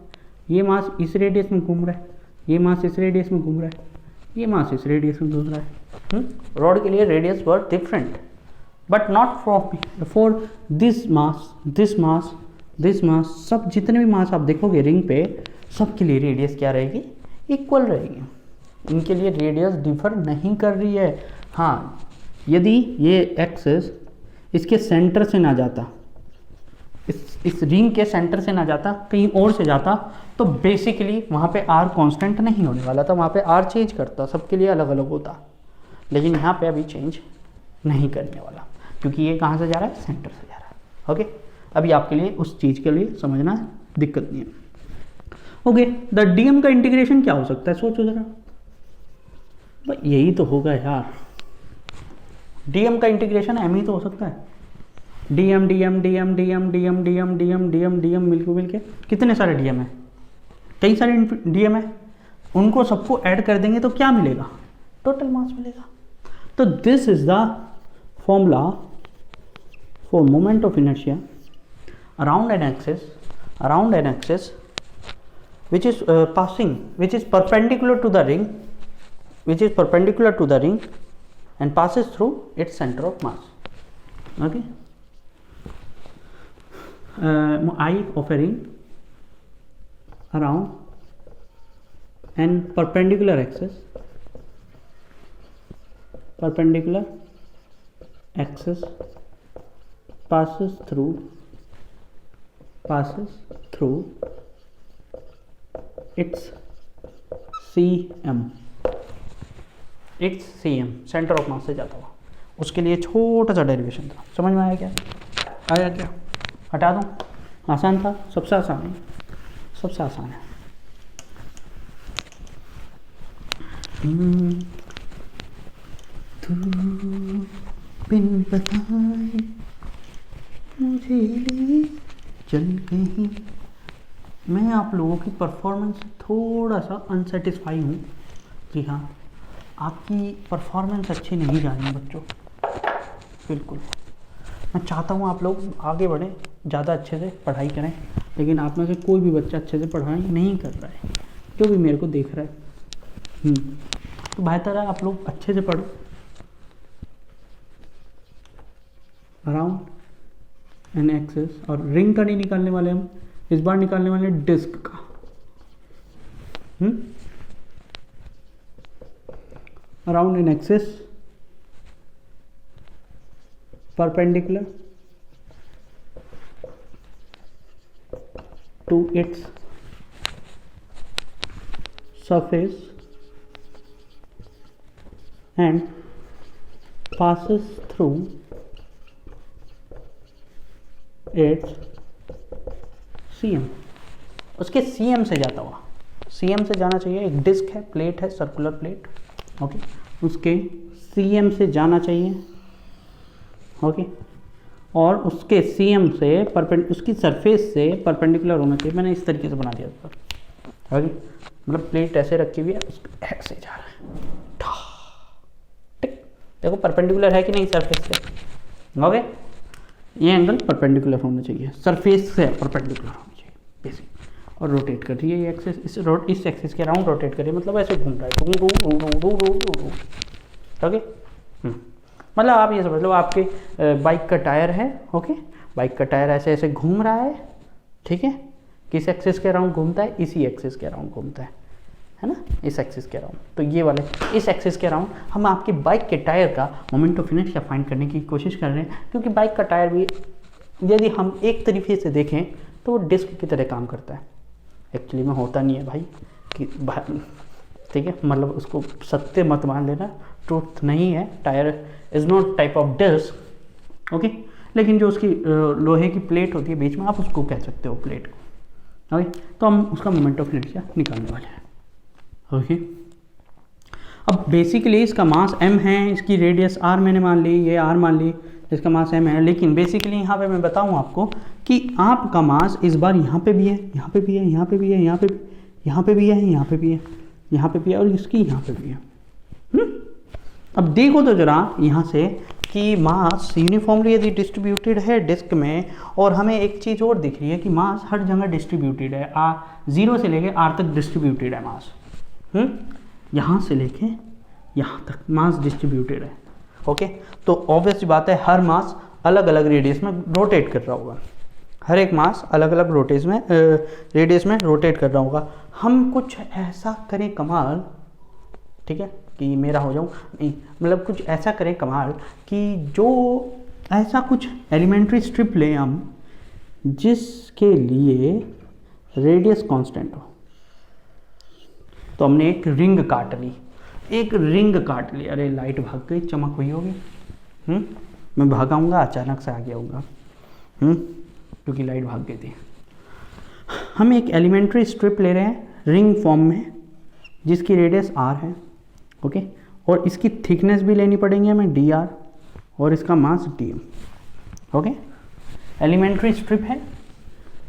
ये मास इस रेडियस में घूम रहा है, ये मास इस रेडियस में घूम रहा है, ये मास इस रेडियस में घूम रहा है। रॉड के लिए radius were different, but not for this mass, सब जितने भी मास आप देखोगे रिंग पे, सबके लिए रेडियस क्या रहेगी? इक्वल रहेगी। इनके लिए रेडियस डिफर नहीं कर रही है। हाँ, यदि ये एक्सिस इसके सेंटर से ना जाता, इस रिंग के सेंटर से ना जाता, कहीं और से जाता, तो बेसिकली वहाँ पे r कांस्टेंट नहीं होने वाला था, वहाँ पे r चेंज करता, सबके लिए अलग अलग होता। लेकिन यहाँ पे अभी चेंज नहीं करने वाला, क्योंकि ये कहाँ से जा रहा है? सेंटर से जा रहा है। ओके, अभी आपके लिए उस चीज़ के लिए समझना दिक्कत नहीं है। ओके, द dm का इंटीग्रेशन क्या हो सकता है? सोचो जरा, भाई यही तो होगा यार, dm का इंटीग्रेशन m ही तो हो सकता है। dm मिलके कितने सारे dm है? कई सारे dm है, उनको सबको ऐड कर देंगे तो क्या मिलेगा? टोटल मास मिलेगा। तो this is the formula for moment of inertia around an axis which is which is perpendicular to the ring and passes through its center of mass. Okay, I of a ring around an perpendicular axis passes through its CM centre of मास से जाता हुआ, उसके लिए छोटा सा derivation था। समझ में आया क्या? हटा दूँ? आसान था, सबसे आसान है, सबसे आसान है। तू बिन बताए मुझे ले चल कहीं। मैं आप लोगों की परफॉर्मेंस से थोड़ा सा अनसेटिस्फाई हूँ। जी हाँ, आपकी परफॉर्मेंस अच्छी नहीं जा रही है बच्चों, बिल्कुल। मैं चाहता हूँ आप लोग आगे बढ़ें, ज़्यादा अच्छे से पढ़ाई करें, लेकिन आप में से कोई भी बच्चा अच्छे से पढ़ाई नहीं कर रहा है, जो भी मेरे को देख रहा है। तो बेहतर है आप लोग अच्छे से पढ़ो। अराउंड एन एक्सिस, और रिंग का नहीं निकालने वाले हम, इस बार निकालने वाले डिस्क का। Around an axis perpendicular to its surface and passes through its CM। उसके CM से जाता हुआ, CM से जाना चाहिए। एक डिस्क है, प्लेट है, सर्कुलर प्लेट, ओके, उसके CM से जाना चाहिए, ओके, और उसके CM से उसकी सरफेस से परपेंडिकुलर होना चाहिए। मैंने इस तरीके से बना दिया था, ओके, मतलब प्लेट ऐसे रखी हुई है, ऐसे जा रहा है, ठीक। देखो परपेंडिकुलर है कि नहीं सरफेस से, ओके। ये एंगल परपेंडिकुलर होना चाहिए, सरफेस से परपेंडिकुलर होना चाहिए बेसिक। और रोटेट कर रही है ये एक्सिस, इस एक्सिस के अराउंड रोटेट कर रही है, मतलब ऐसे घूम रहा है, ओके। मतलब आप ये समझ लो, आपके बाइक का टायर है, ओके, बाइक का टायर ऐसे ऐसे घूम रहा है, ठीक है। किस एक्सिस के अराउंड घूमता है? इसी एक्सिस के अराउंड घूमता है ना, इस एक्सिस के अराउंड। तो ये वाले इस एक्सिस के अराउंड हम आपके बाइक के टायर का मोमेंट ऑफ इनर्शिया फाइंड करने की कोशिश कर रहे हैं, क्योंकि बाइक का टायर भी यदि हम एक तरीके से देखें तो वो डिस्क की तरह काम करता है। एक्चुअली में होता नहीं है भाई, कि ठीक है, मतलब उसको सत्य मत मान लेना, ट्रूथ नहीं है। Tyre is not type of disc, okay, लेकिन जो उसकी लोहे की प्लेट होती है बीच में, आप उसको कह सकते हो प्लेट को, ओके। तो हम उसका मोमेंट ऑफ इनर्शिया निकालने वाले हैं, ओके। अब बेसिकली इसका मास m है, इसकी रेडियस r मैंने मान ली, ये r मान ली, इसका मास m है। लेकिन बेसिकली यहाँ पे मैं बताऊँ आपको कि आपका मास इस बार यहाँ पे भी है, यहाँ पे भी है, यहाँ पे भी है, यहाँ पे भी है, यहाँ पे भी है, यहाँ पे भी है, और इसकी यहाँ पे भी है। अब देखो तो जरा यहाँ से कि मास यूनिफॉर्मली यदि डिस्ट्रीब्यूटेड है डिस्क में, और हमें एक चीज़ और दिख रही है कि मास हर जगह डिस्ट्रीब्यूटेड है, 0 से लेके r तक डिस्ट्रीब्यूटेड है मास। यहाँ से लेके यहाँ तक मास डिस्ट्रीब्यूटेड है, ओके। तो ऑब्वियस सी बात है, हर मास अलग अलग रेडियस में रोटेट कर रहा होगा, हर एक मास अलग अलग रेडियस में रोटेट कर रहा होगा। हम कुछ ऐसा करें कमाल, ठीक है, कि मेरा हो जाऊँ नहीं, मतलब कुछ ऐसा करें कमाल कि जो ऐसा कुछ एलिमेंट्री स्ट्रिप लें हम जिसके लिए रेडियस कांस्टेंट हो। तो हमने एक रिंग काट ली, अरे लाइट भाग गई, चमक हुई होगी। मैं भागाऊंगा, अचानक से आ गया होगा, क्योंकि लाइट भाग गई थी। हम एक एलिमेंट्री स्ट्रिप ले रहे हैं रिंग फॉर्म में, जिसकी रेडियस r है, ओके, और इसकी थिकनेस भी लेनी पड़ेगी हमें dr, और इसका mass dm, okay. Elementary strip है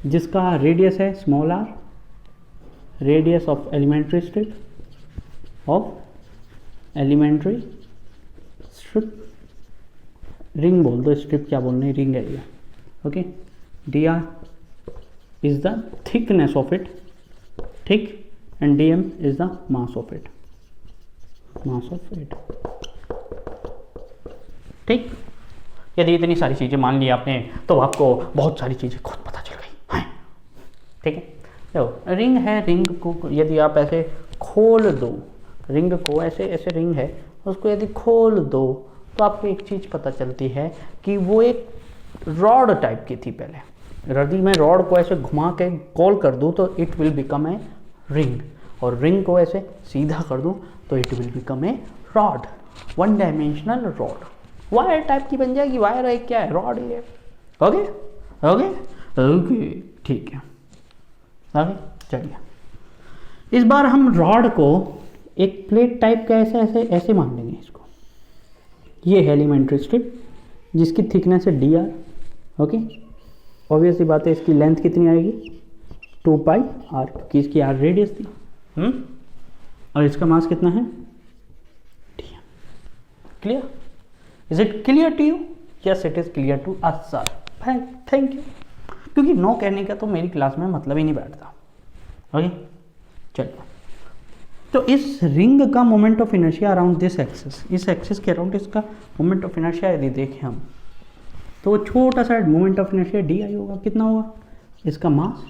जिसका रेडियस है small r, radius of elementary strip ring बोल दो, स्ट्रिप क्या बोलना है, रिंग है ये, okay. D r is the thickness of it, ठीक, and d m is the mass of it, mass of it, ठीक। यदि इतनी सारी चीज़ें मान ली आपने तो आपको बहुत सारी चीज़ें खुद पता चल गई हैं, ठीक है। देखो रिंग है, रिंग को यदि आप ऐसे खोल दो, रिंग को ऐसे ऐसे रिंग है, उसको यदि खोल दो तो आपको एक चीज़ पता चलती है कि वो एक रॉड टाइप की थी पहले। यदि मैं रॉड को ऐसे घुमा के कॉल कर दूँ तो it will become a ring, और रिंग को ऐसे सीधा कर दूँ तो it will become a rod, one dimensional rod. Wire type की बन जाएगी, वायर है क्या है, रॉड है, ओके ओके ओके, ठीक है, ओके। चलिए इस बार हम रॉड को एक प्लेट टाइप का ऐसे ऐसे ऐसे मान लेंगे इसको। ये है एलिमेंट्री स्ट्रिप जिसकी थिकनेस है डी आर, ओके। ऑब्वियस सी बात है, इसकी लेंथ कितनी आएगी 2 पाई आर, क्योंकि इसकी आर रेडियस थी, और इसका मास कितना है D M. Clear? Is it clear to you? Yes it is clear to us sir, thank you. क्योंकि नो कहने का तो मेरी क्लास में मतलब ही नहीं बैठता, ओके। चलो, तो इस रिंग का moment of inertia around this axis, इस एक्सिस के अराउंड इसका मोमेंट ऑफ इनर्शिया यदि देखें हम, तो छोटा सा moment of inertia D I होगा। कितना होगा? इसका मास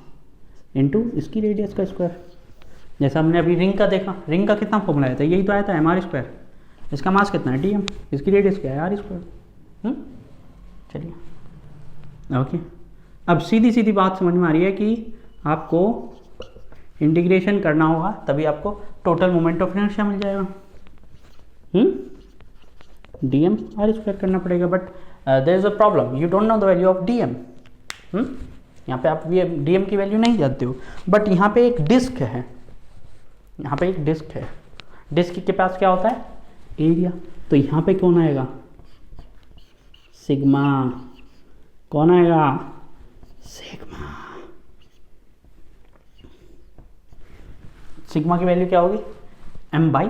इनटू इसकी रेडियस का स्क्वायर। जैसा हमने अभी रिंग का देखा, रिंग का कितना फॉर्मूला आया था, यही तो आया था, एम आर स्क्वायर। इसका मास कितना है डी एम, इसकी रेडियस क्या है आर स्क्वायर। चलिए ओके, अब सीधी सीधी बात समझ में आ रही है कि आपको इंटीग्रेशन करना होगा तभी आपको टोटल मोमेंट ऑफ इनर्शिया मिल जाएगा। डी एम आर स्क्वायर करना पड़ेगा, but there is a problem, you don't know the value of D M. यहाँ पे आप डी एम की वैल्यू नहीं जानते हो, बट यहाँ पे एक डिस्क है, यहाँ पे एक डिस्क है, डिस्क के पास क्या होता है एरिया, तो यहाँ पे कौन आएगा सिग्मा, कौन आएगा सिग्मा। सिग्मा की वैल्यू क्या होगी m by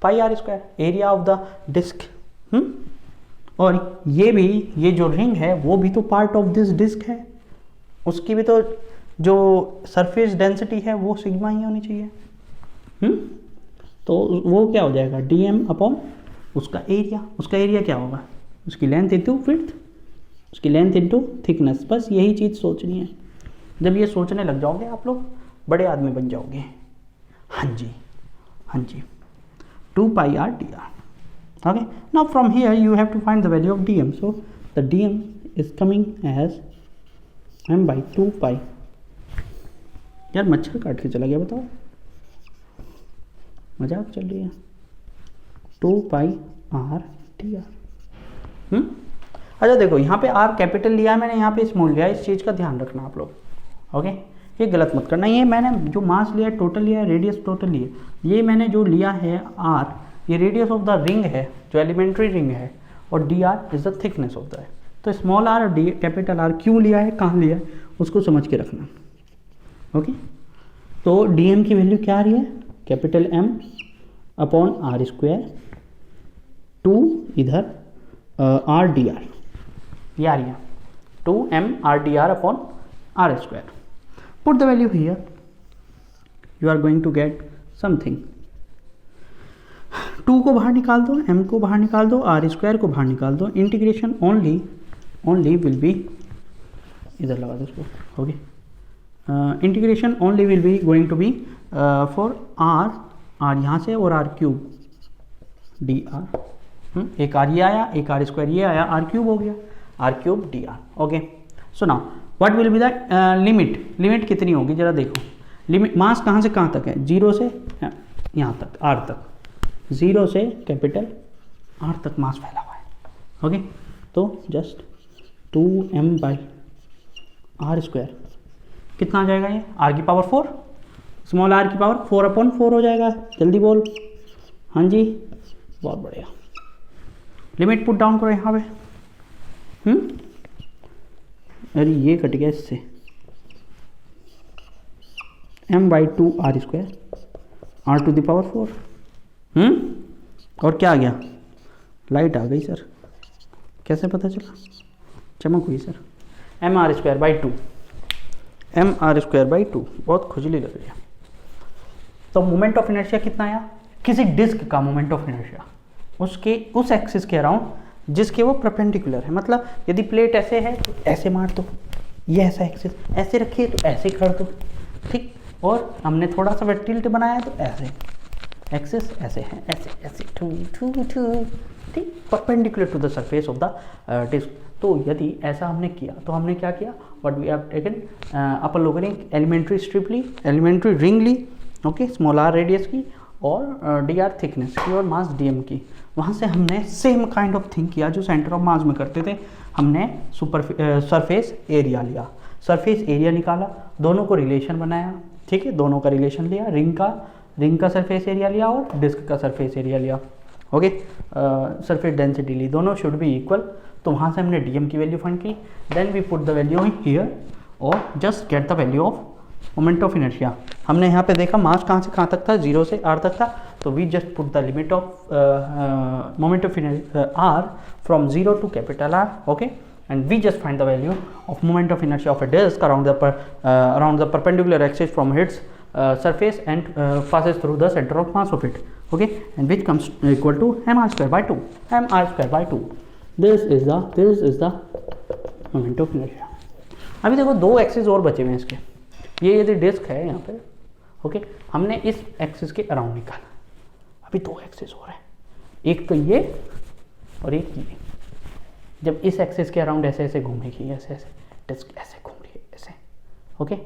pi R square, area of the disc. और ये भी, ये जो रिंग है वो भी तो पार्ट ऑफ दिस डिस्क है, उसकी भी तो जो सरफेस डेंसिटी है वो सिग्मा ही होनी चाहिए। तो वो क्या हो जाएगा डी एम अपॉन उसका एरिया। उसका एरिया क्या होगा, उसकी लेंथ इंटू विड्थ, उसकी लेंथ इंटू थिकनेस। बस यही चीज़ सोचनी है। जब ये सोचने लग जाओगे आप लोग बड़े आदमी बन जाओगे। हाँ जी, हाँ जी, 2 pi r D r. Okay, now from here you have to find the value of dm. So the dm is coming as m by 2 pi। यार मच्छर काट के चला गया, बताओ, मजाक चल रही है। 2 पाई आर डी आर। अच्छा देखो, यहाँ पे आर कैपिटल लिया है मैंने, यहाँ पे स्मॉल लिया है, इस चीज़ का ध्यान रखना आप लोग, ओके। ये गलत मत करना। ये मैंने जो मास लिया है टोटल लिया है, रेडियस टोटल लिया है। ये मैंने जो लिया है आर, ये रेडियस ऑफ द रिंग है, जो एलिमेंट्री रिंग है, और D r is the thickness of the. तो स्मॉल आर और डी कैपिटल आर क्यों लिया है, कहाँ लिया है, उसको समझ के रखना, ओके। तो डी एम की वैल्यू क्या आ रही है, capital M upon R square, 2 इधर आर डी आर, ये आ रही है 2m R D R upon R square. Put the value here, you are going to get something. 2 को बाहर निकाल दो, m को बाहर निकाल दो, आर स्क्वायर को बाहर निकाल दो। इंटीग्रेशन ओनली विल बी, इधर लगा दो इसको, okay. Integration only will be going to be for R यहाँ से, और आर क्यूब डी आर। एक आर ये आया, एक आर स्क्वायर ये आया, आर क्यूब हो गया, R cube D R, okay. So now what will be the limit, limit कितनी होगी जरा देखो। लिमिट, मास कहाँ से कहाँ तक है, 0 से यहाँ तक, आर तक, 0 से कैपिटल आर तक मास फैला हुआ है, ओके। तो just 2m by are square कितना आ जाएगा, ये आर की पावर 4, स्मॉल आर की पावर 4 अपॉन 4 हो जाएगा। जल्दी बोल, हाँ जी, बहुत बढ़िया। लिमिट पुट डाउन करो यहाँ पे। अरे ये कट गया इससे, m by 2 R square, R to the power 4। और क्या आ गया, लाइट आ गई सर, कैसे पता चला? चमक हुई सर। mr²/2, mr²/2, बहुत खुजली लग रही है। तो मोमेंट ऑफ इनर्शिया कितना आया? किसी डिस्क का मोमेंट ऑफ इनर्शिया उसके उस एक्सिस के अराउंड जिसके वो परपेंडिकुलर है। मतलब यदि प्लेट ऐसे है तो ऐसे मार दो, ये ऐसा एक्सिस ऐसे रखिए तो ऐसे कर दो, ठीक। और हमने थोड़ा सा टिल्ट बनाया तो ऐसे एक्सिस ऐसे है, ऐसे ऐसे टू टू टू, ठीक, perpendicular to the surface of the disc. तो यदि ऐसा हमने किया तो हमने क्या किया? What we have taken upper lower elementary strip ली, एलिमेंट्री रिंग ली, ओके, स्मॉल आर रेडियस की और डी आर थिकनेस की और मास डीएम की। वहाँ से हमने सेम काइंड ऑफ थिंग किया जो सेंटर ऑफ मास में करते थे। हमने सरफेस एरिया लिया, सरफेस एरिया निकाला, दोनों को रिलेशन बनाया, ठीक है, दोनों का रिलेशन लिया, रिंग का सरफेस एरिया लिया और डिस्क का सरफेस एरिया लिया, ओके। सरफेस डेंसिटी ली, दोनों शुड बी इक्वल। तो वहाँ से हमने डीएम की वैल्यू फाइंड की। Then we put the value here और just get the value of moment of inertia. हमने यहाँ पे देखा मास कहाँ से कहाँ तक था, 0 से r तक था, तो we just put the limit of moment of r from 0 to capital R, okay, and we just find the value of moment of inertia of a disc around the perpendicular axis from its surface and passes through the center of mass of it, okay, and which comes equal to mr²/2, mr²/2. This is the moment of inertia. अभी देखो दो axis और बचे हुए हैं इसके। ये यदि डिस्क है यहाँ पे, ओके, हमने इस एक्सिस के अराउंड निकाला, अभी दो एक्सिस और है, एक तो ये और एक ये। जब इस एक्सिस के अराउंड ऐसे ऐसे घूमेगी, ऐसे ऐसे डिस्क ऐसे घूम रही है, ऐसे, ओके,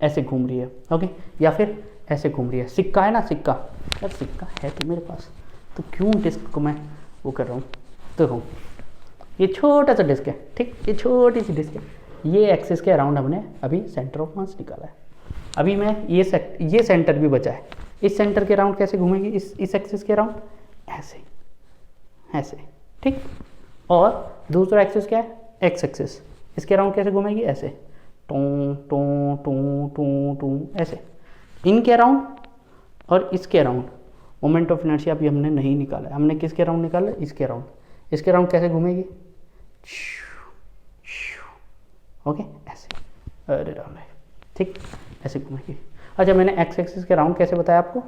ऐसे घूम रही है, ओके, या फिर ऐसे घूम रही है। सिक्का है ना, सिक्का, यार सिक्का है तो मेरे पास, तो क्यों डिस्क को मैं वो कर रहा हूँ? तो ये छोटा सा डिस्क है, ठीक, ये छोटी सी डिस्क है, ये एक्सिस के अराउंड हमने अभी सेंटर ऑफ मास निकाला है। अभी मैं ये सेंटर भी बचा है, इस सेंटर के अराउंड कैसे घूमेगी? इस एक्सिस के अराउंड ऐसे ऐसे, ठीक। और दूसरा एक्सिस क्या है? एक्स एक्सिस, इसके अराउंड कैसे घूमेगी? ऐसे टू टू टू टू टू, ऐसे। इनके अराउंड और इसके अराउंड मोमेंट ऑफ इनर्शिया अभी हमने नहीं निकाला है। हमने किसके अराउंड निकाला है? इसके अराउंड। इसके अराउंड कैसे घूमेगी? ओके, ऐसे, अरे राम, ठीक, ऐसे घूमेगी। अच्छा, मैंने एक्स एक्सिस के अराउंड कैसे बताया आपको?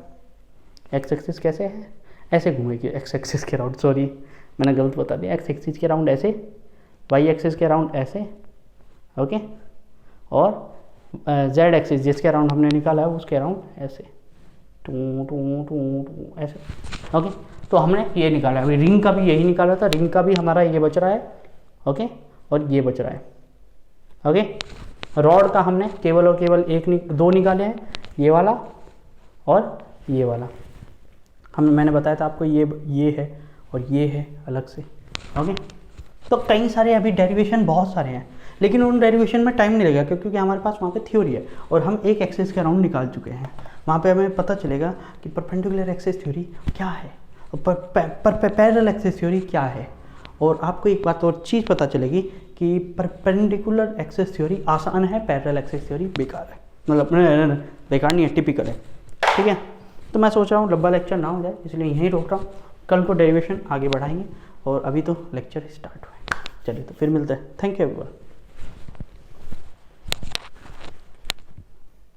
एक्स एक्सिस कैसे है? ऐसे घूमेगी एक्स एक्सिस के अराउंड, सॉरी मैंने गलत बता दिया। एक्स एक्सिस के अराउंड ऐसे, वाई एक्सिस के अराउंड ऐसे, ओके, और जेड एक्सिस जिसके अराउंड हमने निकाला है उसके अराउंड ऐसे टू टू टू टू, ऐसे, ओके। तो हमने ये निकाला है। अभी रिंग का भी यही निकाला था, रिंग का भी हमारा ये बच रहा है, ओके, और ये बच रहा है, ओके। रॉड का हमने केवल और केवल दो निकाले हैं, ये वाला और ये वाला। मैंने बताया था आपको ये है और ये है अलग से, ओके। तो कई सारे अभी डेरिवेशन बहुत सारे हैं, लेकिन उन डेरिवेशन में टाइम नहीं लगेगा क्योंकि हमारे पास वहाँ पे थ्योरी है और हम एक एक्सिस के अराउंड निकाल चुके हैं। वहाँ पे हमें पता चलेगा कि परपेंडिकुलर एक्सिस थ्योरी क्या है और पैरेलल एक्सिस थ्योरी क्या है। और आपको एक बात और चीज़ पता चलेगी कि परपेंडिकुलर एक्सिस थ्योरी आसान है, पैरेलल एक्सिस थ्योरी बेकार है। मतलब बेकार नहीं है, टिपिकल है, ठीक है। तो मैं सोच रहा हूँ लंबा लेक्चर ना हो जाए, इसलिए यहीं रोक रहा हूँ। कल को डेरिवेशन आगे बढ़ाएंगे और अभी तो लेक्चर स्टार्ट हुआ है। चलिए तो फिर मिलते हैं। Thank you everyone.